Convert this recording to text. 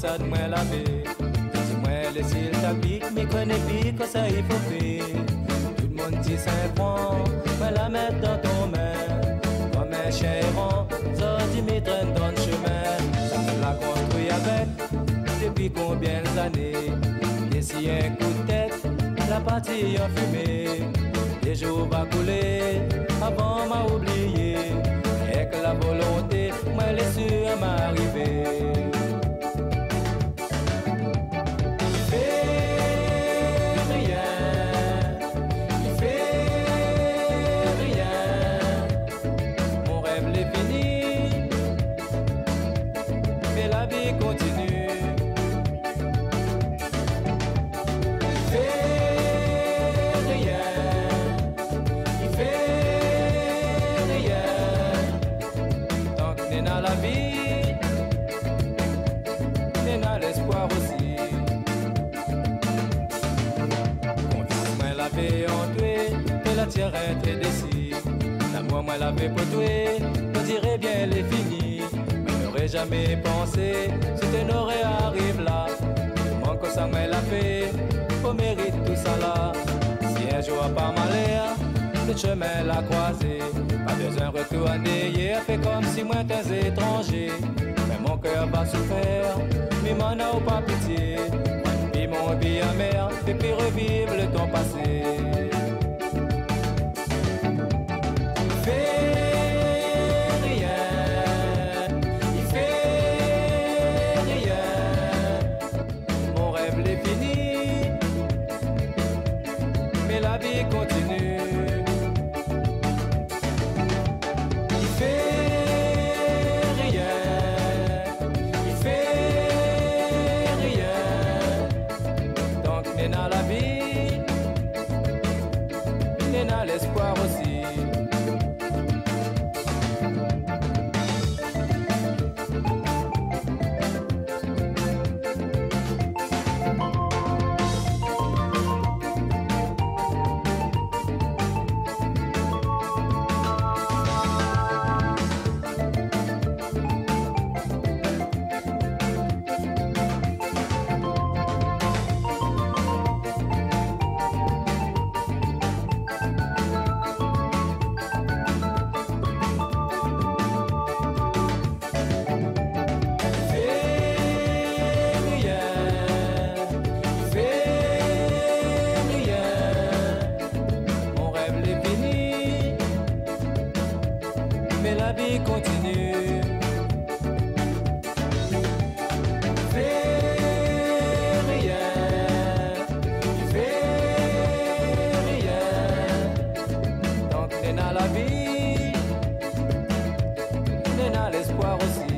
ça de moi laver. Dis-moi les cils t'appliquent, mais connais plus que ça il faut faire. Tout le monde dit c'est bon, mais la mettre dans ton main. Comme un chien errant, ça dit me traîne dans le chemin. Ça me l'a construit avec, depuis combien d'années. Et si un coup de tête, la partie en fumée. Les jours va couler, avant m'a oublié. Et que la volonté, moi elle est sûre m'arriver. La vie continue. Il fait rien, il fait rien. Tant que n'est dans la vie, n'est dans l'espoir aussi. Confiance moi la vie en toi, et la tierre est décide. L'amour moi la vie pour toi, on dirait bien elle est finie. J'aurais jamais pensé, si tu n'aurais arrivé là. Comment que ça m'a la fait, pour mérite tout ça là. Si un jour pas malheur, le chemin l'a croisé. Pas besoin de retourner hier, fait comme si moi t'es étranger. Mais mon cœur va souffrir, mais m'en a pas pitié. Puis mon vie amer, et puis revivre le temps passé. Mais la vie continue. Il fait rien, il fait rien. Tant qu'il est dans la vie, il est dans l'espoir aussi. Mais la vie continue. Fais rien, fais rien. Tant que t'es dans la vie, t'es dans l'espoir aussi.